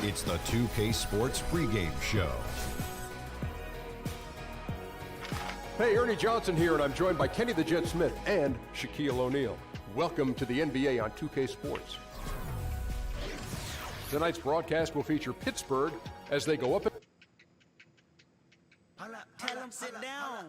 It's the 2K Sports pregame show. Hey, Ernie Johnson here, and I'm joined by Kenny the Jet Smith and Shaquille O'Neal. Welcome to the NBA on 2K Sports. Tonight's broadcast will feature Pittsburgh as they go up. Tell them sit down.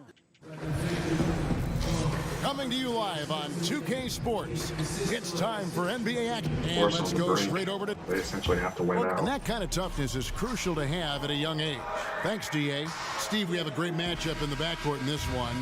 Coming to you live on 2K Sports. It's time for NBA action. And let's go straight over to... They essentially have to win out. And that kind of toughness is crucial to have at a young age. Thanks, DA. Steve, we have a great matchup in the backcourt in this one.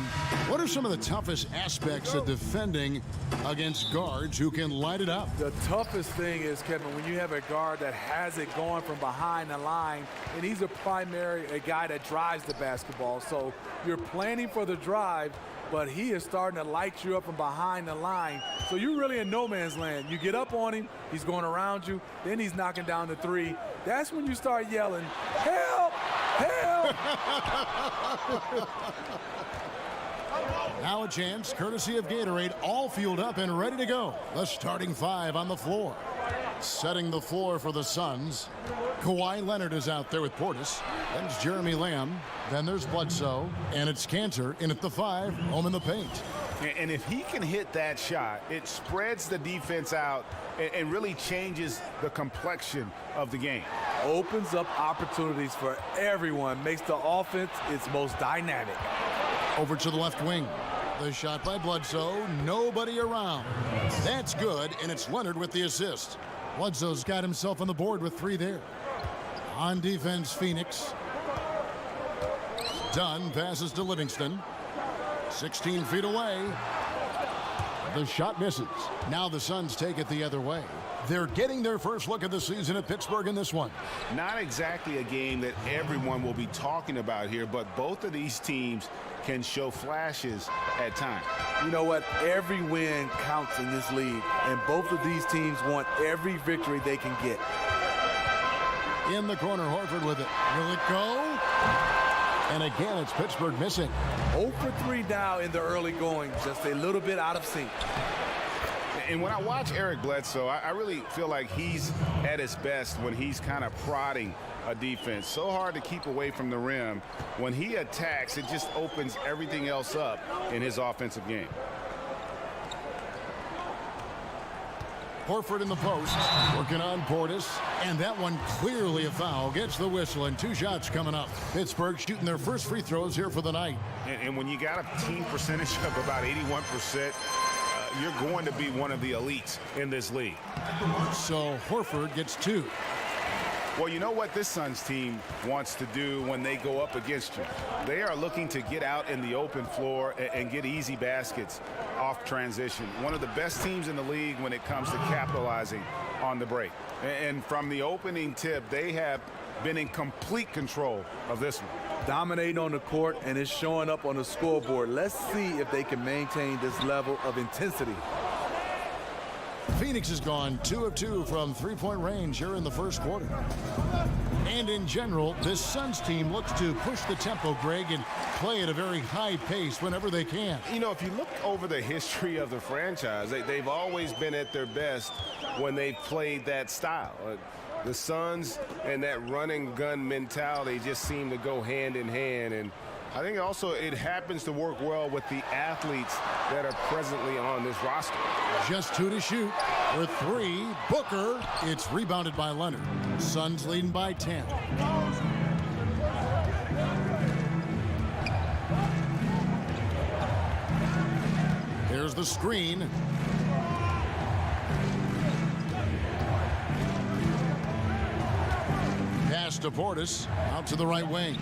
What are some of the toughest aspects of defending against guards who can light it up? The toughest thing is, Kevin, when you have a guard that has it going from behind the line, and he's a guy that drives the basketball. So you're planning for the drive, but he is starting to light you up from behind the line. So you're really in no man's land. You get up on him, he's going around you, then he's knocking down the three. That's when you start yelling, help, help. Now a chance, courtesy of Gatorade, all fueled up and ready to go. The starting five on the floor. Setting the floor for the Suns. Kawhi Leonard is out there with Portis. Then it's Jeremy Lamb. Then there's Bledsoe. And it's Cantor in at the 5, home in the paint. And if he can hit that shot, it spreads the defense out and really changes the complexion of the game. Opens up opportunities for everyone, makes the offense its most dynamic. Over to the left wing. The shot by Bledsoe, nobody around. That's good, and it's Leonard with the assist. Bledsoe's got himself on the board with 3 there. On defense, Phoenix. Dunn passes to Livingston. 16 feet away. The shot misses. Now the Suns take it the other way. They're getting their first look at the season at Pittsburgh in this one. Not exactly a game that everyone will be talking about here, but both of these teams can show flashes at times. You know what? Every win counts in this league, and both of these teams want every victory they can get. In the corner, Horford with it. Will it go? And again, it's Pittsburgh missing. 0 for 3 now in the early going, just a little bit out of sync. And when I watch Eric Bledsoe, I really feel like he's at his best when he's kind of prodding a defense. So hard to keep away from the rim. When he attacks, it just opens everything else up in his offensive game. Horford in the post, working on Portis, and that one clearly a foul. Gets the whistle, and 2 shots coming up. Pittsburgh shooting their first free throws here for the night. And when you got a team percentage of about 81%, you're going to be one of the elites in this league. So Horford gets 2. Well, you know what this Suns team wants to do when they go up against you? They are looking to get out in the open floor and get easy baskets off transition. One of the best teams in the league when it comes to capitalizing on the break. And from the opening tip, they have been in complete control of this one. Dominating on the court, and it's showing up on the scoreboard. Let's see if they can maintain this level of intensity. Phoenix has gone 2 of 2 from 3-point range here in the first quarter. And in general, this Suns team looks to push the tempo, Greg, and play at a very high pace whenever they can. You know, if you look over the history of the franchise, they've always been at their best when they've played that style. The Suns and that run-and gun mentality just seem to go hand in hand. And I think also it happens to work well with the athletes that are presently on this roster. Just 2 to shoot. For 3, Booker. It's rebounded by Leonard. Suns leading by 10. Here's the screen. Pass to Portis. Out to the right wing.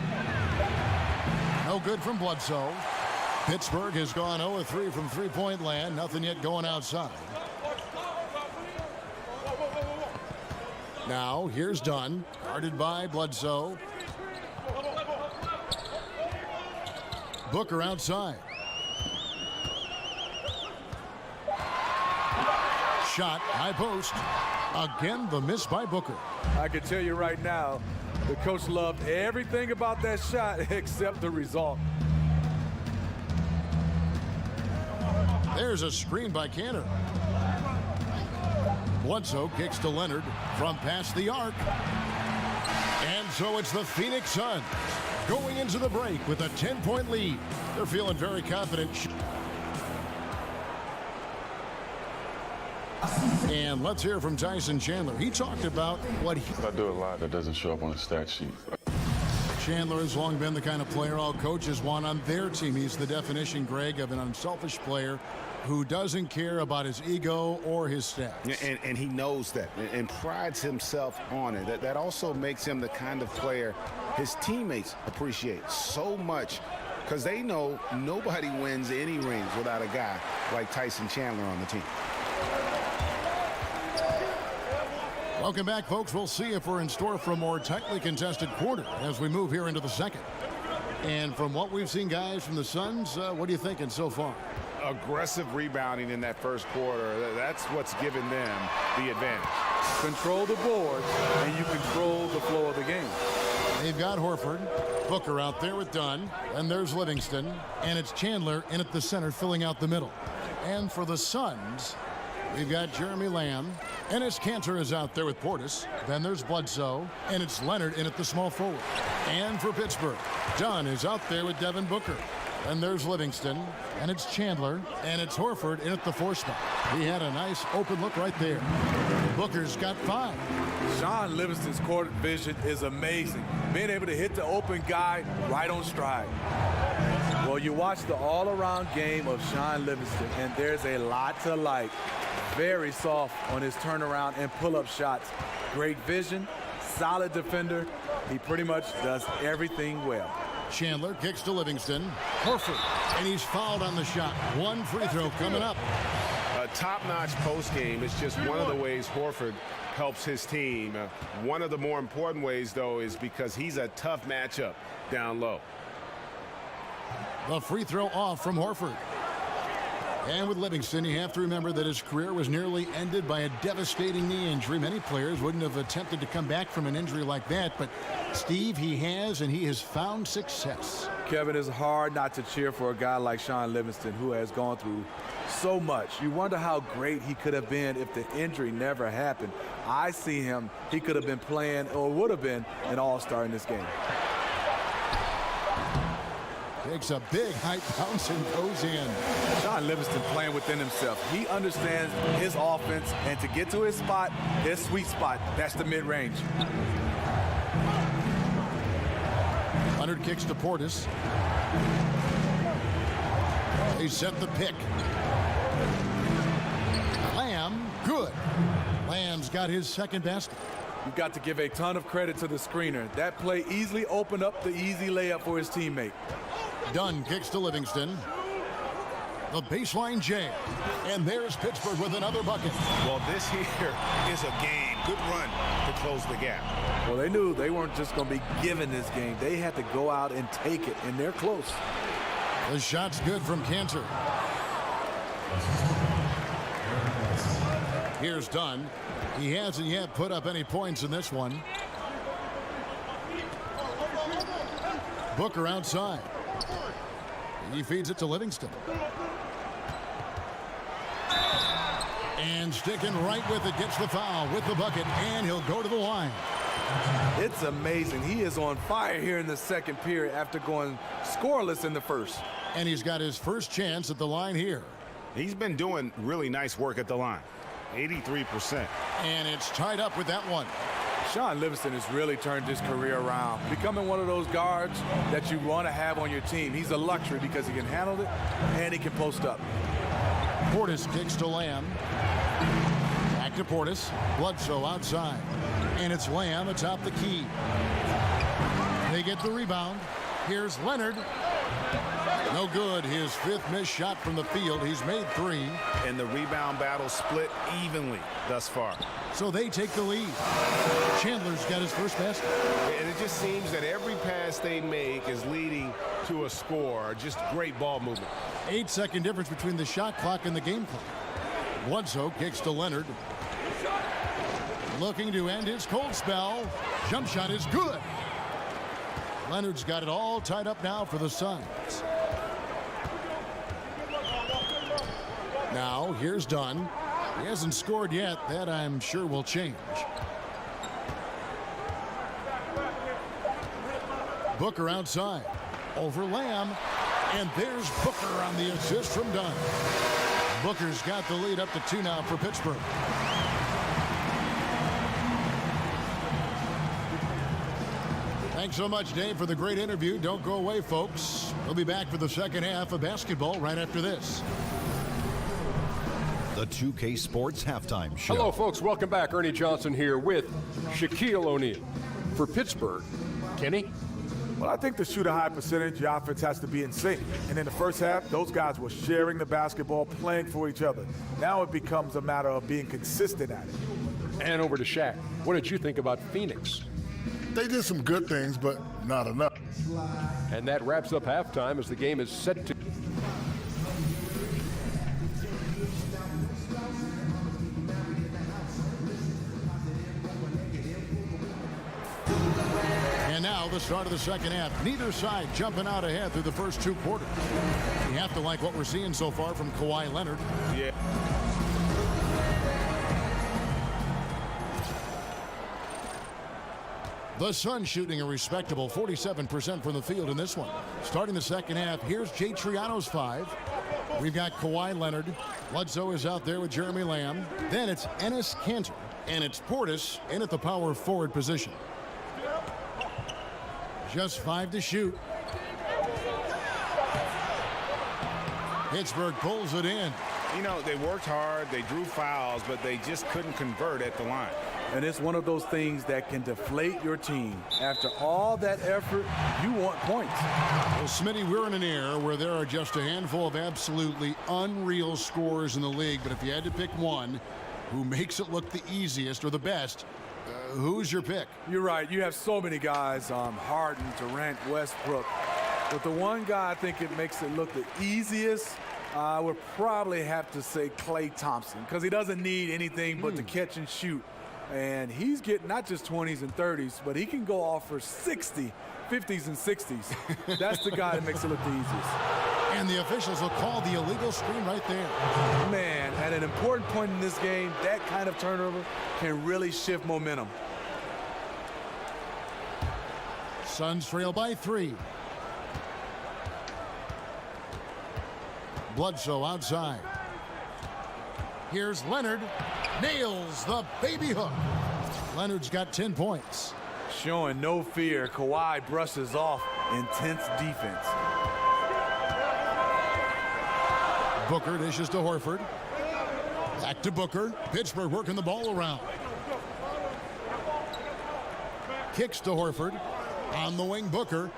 No good from Bledsoe. Pittsburgh has gone 0-3 from 3-point land. Nothing yet going outside. Now, here's Dunn. Guarded by Bledsoe. Booker outside. Shot, high post. Again, the miss by Booker. I can tell you right now, the coach loved everything about that shot except the result. There's a screen by Cantor. Bledsoe kicks to Leonard from past the arc. So it's the Phoenix Suns going into the break with a 10-point lead. They're feeling very confident. And let's hear from Tyson Chandler. He talked about what I do a lot that doesn't show up on the stat sheet. Chandler has long been the kind of player all coaches want on their team. He's the definition, Greg, of an unselfish player who doesn't care about his ego or his stats. And he knows that and prides himself on it. That also makes him the kind of player his teammates appreciate so much, because they know nobody wins any rings without a guy like Tyson Chandler on the team. Welcome back, folks. We'll see if we're in store for a more tightly contested quarter as we move here into the second. And from what we've seen, guys, from the Suns, what are you thinking so far? Aggressive rebounding in that first quarter. That's what's given them the advantage. Control the board, and you control the flow of the game. They've got Horford, Booker out there with Dunn, and there's Livingston, and it's Chandler in at the center filling out the middle. And for the Suns, we've got Jeremy Lamb, and it's Cantor is out there with Portis. Then there's Bledsoe, and it's Leonard in at the small forward. And for Pittsburgh, Dunn is out there with Devin Booker. And there's Livingston, and it's Chandler, and it's Horford in at the 4 spot. He had a nice open look right there. Booker's got 5. Sean Livingston's court vision is amazing. Being able to hit the open guy right on stride. Well, you watch the all-around game of Sean Livingston, and there's a lot to like. Very soft on his turnaround and pull-up shots. Great vision, solid defender. He pretty much does everything well. Chandler kicks to Livingston. Horford, and he's fouled on the shot. 1 free throw coming up. A top-notch post game is just one of the ways Horford helps his team. One of the more important ways, though, is because he's a tough matchup down low. The free throw off from Horford. And with Livingston, you have to remember that his career was nearly ended by a devastating knee injury. Many players wouldn't have attempted to come back from an injury like that, but Steve, he has, and he has found success. Kevin, it's hard not to cheer for a guy like Sean Livingston, who has gone through so much. You wonder how great he could have been if the injury never happened. I see him, he could have been playing or would have been an all-star in this game. Takes a big high bounce and goes in. Sean Livingston playing within himself. He understands his offense, and to get to his spot, his sweet spot, that's the mid-range. Leonard kicks to Portis. They set the pick. Lamb, good. Lamb's got his second basket. You've got to give a ton of credit to the screener. That play easily opened up the easy layup for his teammate. Dunn kicks to Livingston. The baseline jam. And there's Pittsburgh with another bucket. Well, this here is a game. Good run to close the gap. Well, they knew they weren't just going to be given this game. They had to go out and take it, and they're close. The shot's good from Cantor. Here's Dunn. He hasn't yet put up any points in this one. Booker outside. He feeds it to Livingston. And sticking right with it, gets the foul with the bucket, and he'll go to the line. It's amazing. He is on fire here in the second period after going scoreless in the first. And he's got his first chance at the line here. He's been doing really nice work at the line. 83%. And it's tied up with that one. Sean Livingston has really turned his career around, becoming one of those guards that you want to have on your team. He's a luxury because he can handle it and he can post up. Portis kicks to Lamb. Back to Portis. Bledsoe outside. And it's Lamb atop the key. They get the rebound. Here's Leonard. No good. His 5th missed shot from the field. He's made 3. And the rebound battle split evenly thus far. So they take the lead. Chandler's got his first basket. And it just seems that every pass they make is leading to a score. Just great ball movement. 8-second difference between the shot clock and the game clock. Bledsoe kicks to Leonard. Looking to end his cold spell. Jump shot is good. Leonard's got it all tied up now for the Suns. Now, here's Dunn. He hasn't scored yet. That, I'm sure, will change. Booker outside. Over Lamb. And there's Booker on the assist from Dunn. Booker's got the lead up to 2 now for Pittsburgh. Thanks so much, Dave, for the great interview. Don't go away, folks. We'll be back for the second half of basketball right after this. The 2K Sports Halftime Show. Hello, folks. Welcome back. Ernie Johnson here with Shaquille O'Neal. For Pittsburgh, Kenny? Well, I think to shoot a high percentage, your offense has to be in sync. And in the first half, those guys were sharing the basketball, playing for each other. Now it becomes a matter of being consistent at it. And over to Shaq. What did you think about Phoenix? They did some good things, but not enough. And that wraps up halftime as the game is set to... And now the start of the second half. Neither side jumping out ahead through the first 2 quarters. You have to like what we're seeing so far from Kawhi Leonard. Yeah. The Suns shooting a respectable 47% from the field in this one. Starting the second half, here's Jay Triano's 5. We've got Kawhi Leonard. Bledsoe is out there with Jeremy Lamb. Then it's Enes Kanter. And it's Portis in at the power forward position. Just 5 to shoot. Pittsburgh pulls it in. You know, they worked hard, they drew fouls, but they just couldn't convert at the line. And it's one of those things that can deflate your team. After all that effort, you want points. Well, Smitty, we're in an era where there are just a handful of absolutely unreal scorers in the league. But if you had to pick one who makes it look the easiest or the best, who's your pick? You're right. You have so many guys, Harden, Durant, Westbrook. But the one guy I think it makes it look the easiest, I would probably have to say Klay Thompson, because he doesn't need anything but to catch and shoot. And he's getting not just 20s and 30s, but he can go off for 60, 50s and 60s. That's the guy that makes it look the easiest. And the officials will call the illegal screen right there. Man, at an important point in this game, that kind of turnover can really shift momentum. Suns trail by 3. Bledsoe outside. Here's Leonard. Nails the baby hook. Leonard's got 10 points. Showing no fear, Kawhi brushes off intense defense. Booker dishes to Horford. Back to Booker. Pittsburgh working the ball around. Kicks to Horford. On the wing, Booker.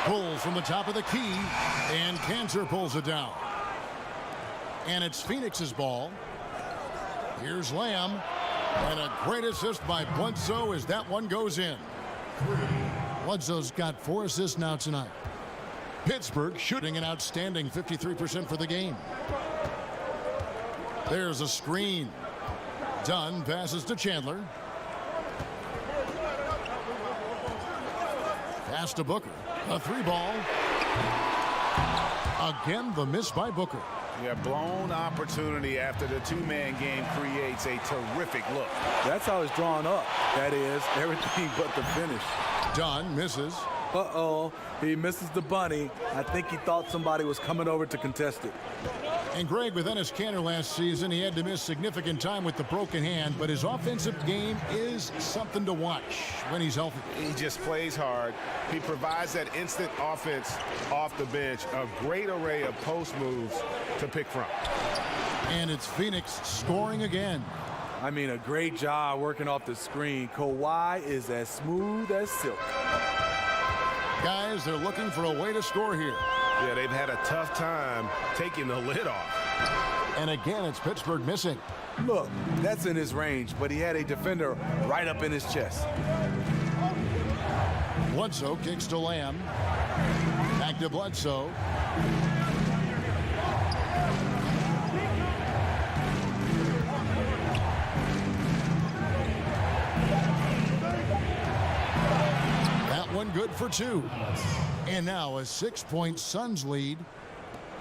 Pulls from the top of the key, and Kanter pulls it down. And it's Phoenix's ball. Here's Lamb, and a great assist by Bledsoe as that one goes in. Bledsoe's got 4 assists now tonight. Pittsburgh shooting an outstanding 53% for the game. There's a screen. Dunn passes to Chandler. Pass to Booker. A 3-ball. Again, the miss by Booker. Yeah, blown opportunity after the 2-man game creates a terrific look. That's how it's drawn up. That is, everything but the finish. Dunn misses. Uh-oh, he misses the bunny. I think he thought somebody was coming over to contest it. And Greg, with Enes Kanter last season, he had to miss significant time with the broken hand, but his offensive game is something to watch when he's healthy. He just plays hard. He provides that instant offense off the bench, a great array of post moves to pick from. And it's Phoenix scoring again. I mean, a great job working off the screen. Kawhi is as smooth as silk. Guys, they're looking for a way to score here. Yeah, they've had a tough time taking the lid off. And again, it's Pittsburgh missing. Look, that's in his range, but he had a defender right up in his chest. Bledsoe kicks to Lamb. Back to Bledsoe. That one good for 2. And now a 6-point Suns lead.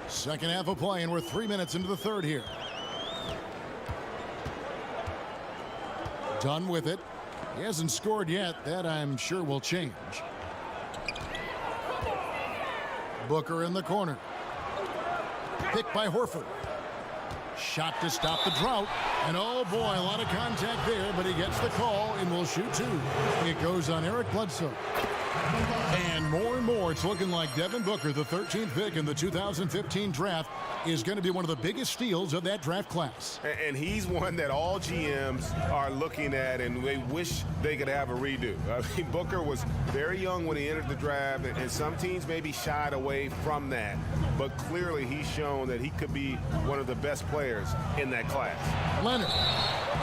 Second half of play, and we're 3 minutes into the third here. Done with it. He hasn't scored yet. That I'm sure will change. Booker in the corner. Picked by Horford. Shot to stop the drought. And oh boy, a lot of contact there, but he gets the call and will shoot two. It goes on Eric Bledsoe. And more, it's looking like Devin Booker, the 13th pick in the 2015 draft, is going to be one of the biggest steals of that draft class. And he's one that all GMs are looking at, and they wish they could have a redo. I mean, Booker was very young when he entered the draft, and some teams maybe shied away from that. But clearly he's shown that he could be one of the best players in that class. Leonard.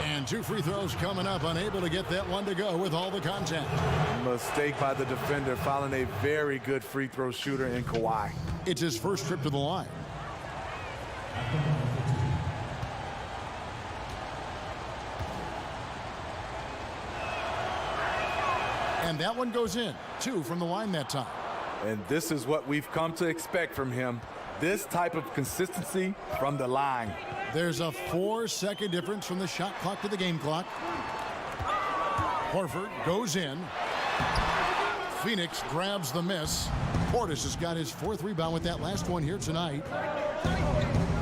And 2 free throws coming up, unable to get that one to go with all the contact. Mistake by the defender, fouling a very good free throw shooter in Kawhi. It's his first trip to the line. And that one goes in. 2 from the line that time. And this is what we've come to expect from him. This type of consistency from the line. There's a 4-second difference from the shot clock to the game clock. Horford goes in. Phoenix grabs the miss. Portis has got his 4th rebound with that last one here tonight.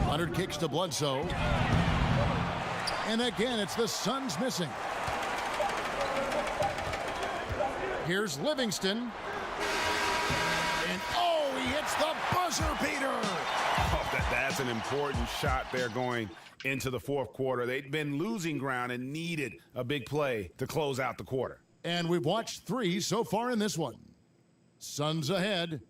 Leonard kicks to Bledsoe. And again, it's the Suns missing. Here's Livingston. And oh, he hits the buzzer beater. Oh, that's an important shot there going into the 4th quarter. They'd been losing ground and needed a big play to close out the quarter. And we've watched 3 so far in this one. Suns ahead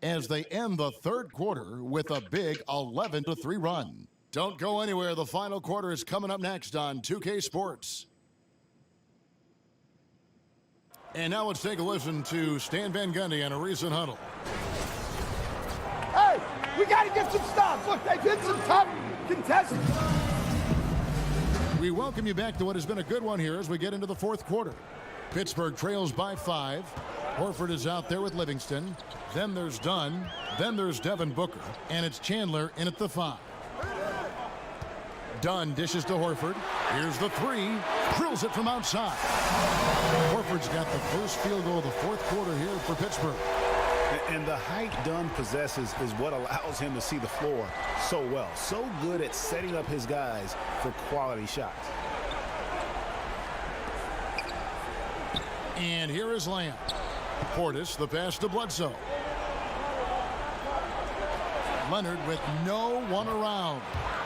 as they end the 3rd quarter with a big 11-3 run. Don't go anywhere. The final quarter is coming up next on 2K Sports. And now let's take a listen to Stan Van Gundy on a recent huddle. Hey, we got to get some stops. Look, they've hit some tough contestants. We welcome you back to what has been a good one here as we get into the 4th quarter. Pittsburgh trails by 5. Horford is out there with Livingston. Then there's Dunn. Then there's Devin Booker. And it's Chandler in at the 5. Dunn dishes to Horford. Here's the 3. Drills it from outside. Horford's got the first field goal of the 4th quarter here for Pittsburgh. And the height Dunn possesses is what allows him to see the floor so well. So good at setting up his guys for quality shots. And here is Lamb. Portis, the pass to Bledsoe. Leonard with no one around.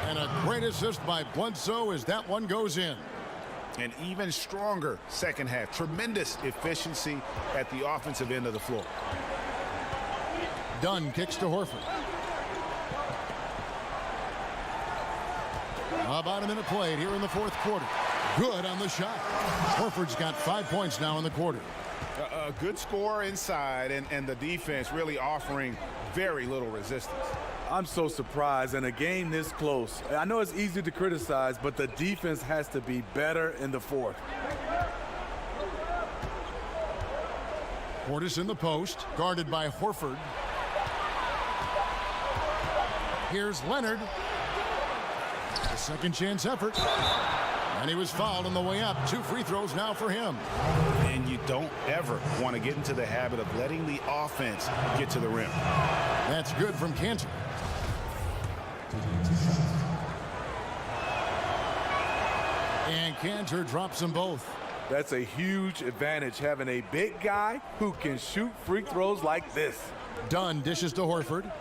And a great assist by Bledsoe as that one goes in. An even stronger second half. Tremendous efficiency at the offensive end of the floor. Dunn kicks to Horford. About a minute played here in the 4th quarter. Good on the shot. Horford's got 5 points now in the quarter. A good score inside, and the defense really offering very little resistance. I'm so surprised in a game this close. I know it's easy to criticize, but the defense has to be better in the 4th. Portis in the post, guarded by Horford. Here's Leonard. A second chance effort. And he was fouled on the way up. 2 free throws now for him. And you don't ever want to get into the habit of letting the offense get to the rim. That's good from Cantor. And Cantor drops them both. That's a huge advantage, having a big guy who can shoot free throws like this. Dunn dishes to Horford.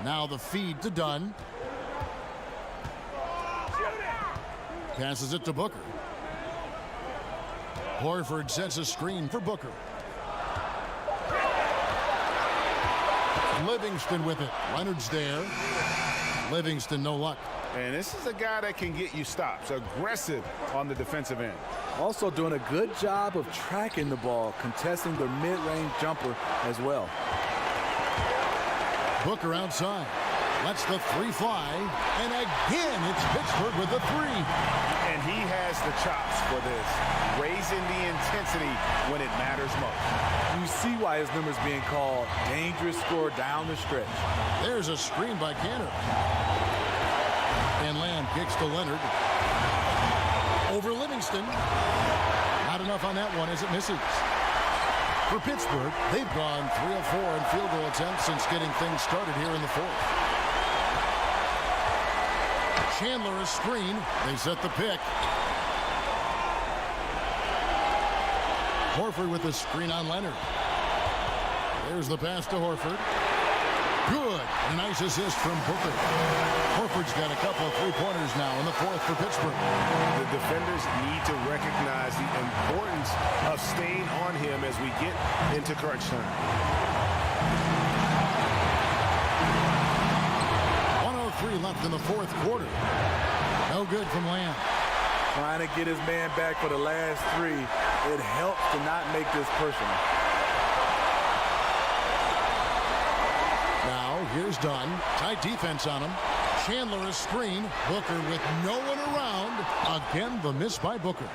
Now the feed to Dunn. Passes it to Booker. Horford sets a screen for Booker. Livingston with it. Leonard's there. Livingston, no luck. And this is a guy that can get you stops. Aggressive on the defensive end. Also doing a good job of tracking the ball, contesting the mid-range jumper as well. Booker outside. Lets the 3 fly. And again, it's Pittsburgh with the 3. And he has the chops for this. Raising the intensity when it matters most. You see why his number's being called. Dangerous score down the stretch. There's a screen by Cantor. And Lamb kicks to Leonard. Over Livingston. Not enough on that one as it misses. For Pittsburgh, they've gone 3 of 4 in field goal attempts since getting things started here in the fourth. Chandler a screen. They set the pick. Horford with the screen on Leonard. There's the pass to Horford. Good. A nice assist from Booker. Horford's got a couple of three-pointers now in the fourth for Pittsburgh. The defenders need to recognize the importance of staying on him as we get into crunch time. 1:03 left in the fourth quarter. No good from Lamb. Trying to get his man back for the last three. It helps to not make this personal. Now, here's Dunn. Tight defense on him. Chandler a screen. Booker with no one around. Again, the miss by Booker.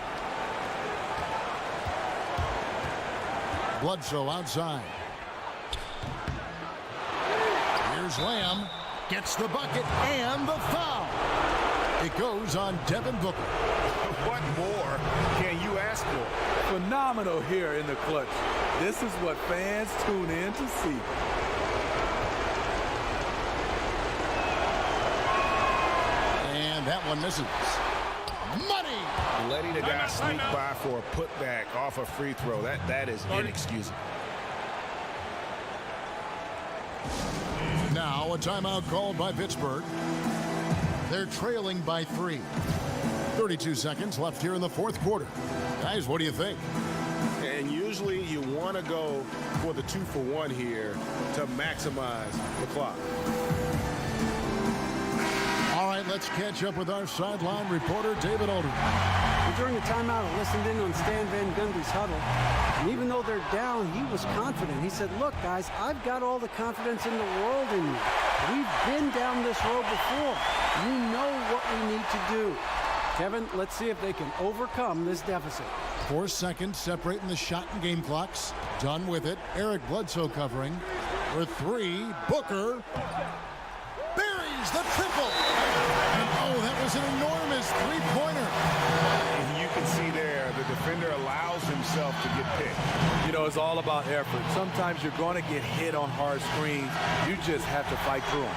Bledsoe outside. Here's Lamb. Gets the bucket and the foul. It goes on Devin Booker. What more can you ask for? Phenomenal here in the clutch. This is what fans tune in to see. And that one misses. Money! Letting a guy sneak by for a putback off a free throw, that is inexcusable. Now a timeout called by Pittsburgh. They're trailing by 3. 32 seconds left here in the fourth quarter. Guys, what do you think? And usually you want to go for the 2-for-1 here to maximize the clock. All right, let's catch up with our sideline reporter, David Aldridge. During the timeout, I listened in on Stan Van Gundy's huddle. And even though they're down, he was confident. He said, look, guys, I've got all the confidence in the world in you. We've been down this road before. You know what we need to do. Kevin, let's see if they can overcome this deficit. 4 seconds separating the shot and game clocks. Done with it. Eric Bledsoe covering. For 3, Booker buries the triple. And oh, that was an enormous three-pointer. You can see there the defender allows himself to get picked. You know, it's all about effort. Sometimes you're going to get hit on hard screens. You just have to fight through them.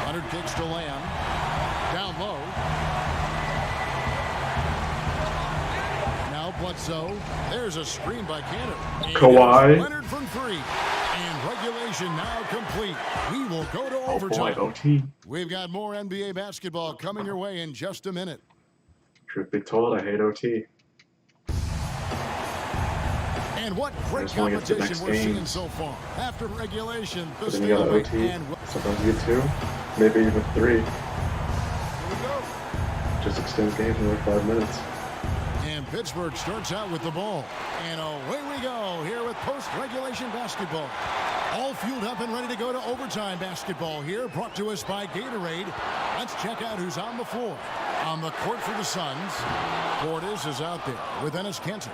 Leonard kicks to Lamb. Down low. Now Bledsoe. There's a screen by Cantor. Kawhi. Leonard from 3. And regulation now complete. We will go to overtime. OT. We've got more NBA basketball coming your way in just a minute. Truth be told, I hate OT. And what great competition we're seeing so far. After regulation, the then you got OT. Sometimes you get 2, maybe even 3. Just extends games another 5 minutes. And Pittsburgh starts out with the ball. And away we go here with post-regulation basketball. All fueled up and ready to go to overtime basketball here, brought to us by Gatorade. Let's check out who's on the floor. On the court for the Suns, Portis is out there with Enes Kanter.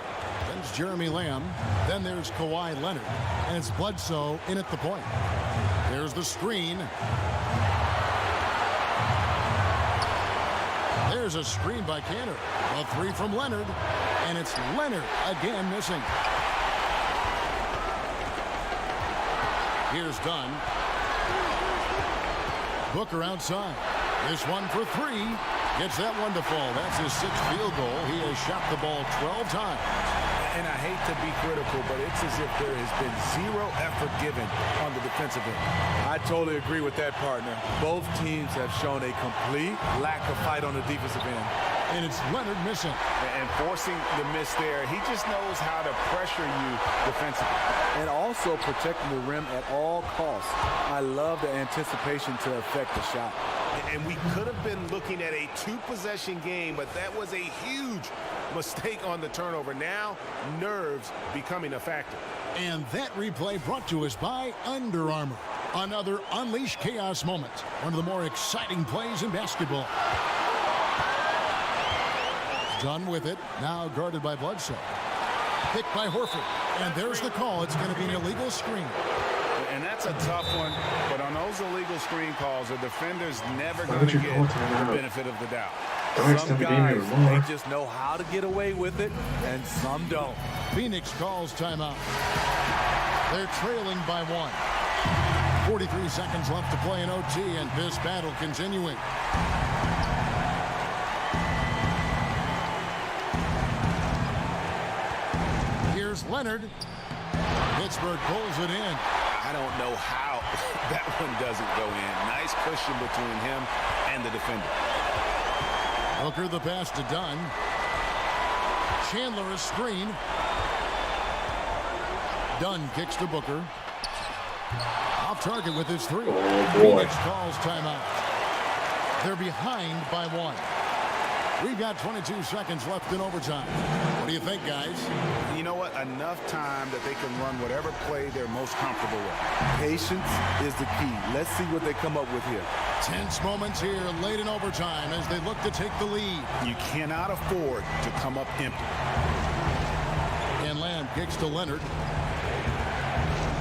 There's Jeremy Lamb. Then there's Kawhi Leonard. And it's Bledsoe in at the point. There's the screen. There's a screen by Kanter. A 3 from Leonard. And it's Leonard again missing. Here's Dunn. Booker outside. This one for 3. Gets that one to fall. That's his 6th field goal. He has shot the ball 12 times. And I hate to be critical, but it's as if there has been 0 effort given on the defensive end. I totally agree with that, partner. Both teams have shown a complete lack of fight on the defensive end. And it's Leonard missing. And forcing the miss there, he just knows how to pressure you defensively. And also protecting the rim at all costs. I love the anticipation to affect the shot. And we could have been looking at a 2-possession game, but that was a huge mistake on the turnover. Now, nerves becoming a factor. And that replay brought to us by Under Armour. Another Unleash Chaos moment. One of the more exciting plays in basketball. Done with it. Now guarded by Bledsoe. Picked by Horford. And there's the call. It's going to be an illegal screen. And that's a tough one, but on those illegal screen calls, the defender's never Why going would to you get call the timeout? benefit of the doubt. Don't Some extend the game guys, even more. they just know how to get away with it, and some don't. Phoenix calls timeout. They're trailing by 1. 43 seconds left to play in OT, and this battle continuing. Here's Leonard. Pittsburgh pulls it in. I don't know how that one doesn't go in. Nice cushion between him and the defender. Hooker the pass to Dunn. Chandler a screen. Dunn kicks to Booker. Off target with his 3. Oh, boy. Phoenix calls timeout. They're behind by 1. We've got 22 seconds left in overtime. What do you think, guys? You know what? Enough time that they can run whatever play they're most comfortable with. Patience is the key. Let's see what they come up with here. Tense moments here late in overtime as they look to take the lead. You cannot afford to come up empty. And Lamb kicks to Leonard.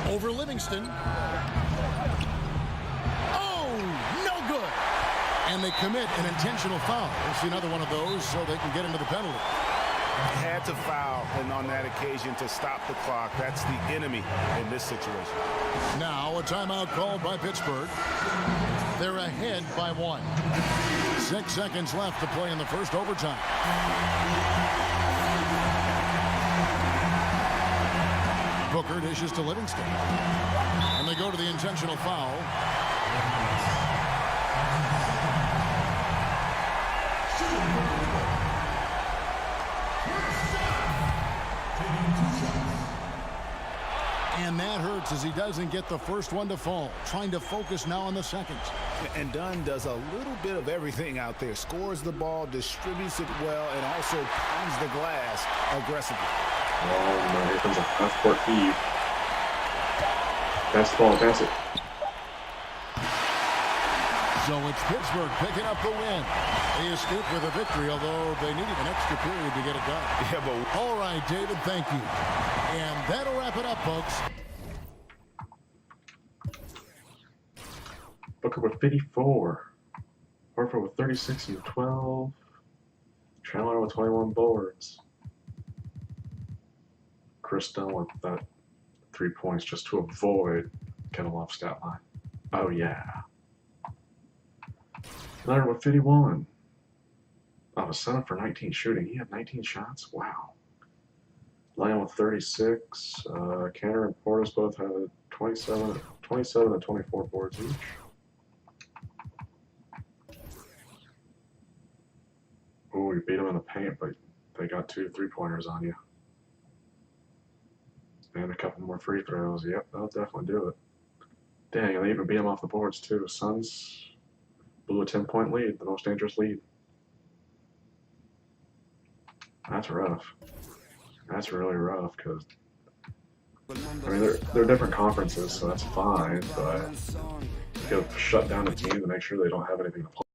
Over Livingston. Oh, no good. And they commit an intentional foul. We'll see another one of those so they can get into the penalty. Had to foul, and on that occasion to stop the clock. That's the enemy in this situation. Now a timeout called by Pittsburgh. They're ahead by 1. 6 seconds left to play in the first overtime. Booker dishes to Livingston. And they go to the intentional foul. And that hurts as he doesn't get the first one to fall. Trying to focus now on the second. And Dunn does a little bit of everything out there. Scores the ball, distributes it well, and also pounds the glass aggressively. Oh, no, here comes a half-court heave. Pass the ball, pass it. So it's Pittsburgh picking up the win. They escaped with a victory, although they needed an extra period to get it done. Yeah, but all right, David, thank you. And that'll wrap it up, folks. Booker with 54. Horford with 36 and 12. Chandler with 21 boards. Chris Dunn with that 3 points just to avoid getting off stat line. Oh, yeah. Leonard with 51. Oh, a 7 for 19 shooting. He had 19 shots? Wow. Lamb with 36. Cantor and Portis both had 27 and 24 boards each. Oh, you beat them in the paint, but they got 2 3-pointers on you. And a couple more free throws. Yep, that'll definitely do it. Dang, and they even beat them off the boards, too. Suns blew a 10-point lead, the most dangerous lead. That's rough. That's really rough, because, I mean, they're different conferences, so that's fine, but you gotta shut down a team to make sure they don't have anything to play.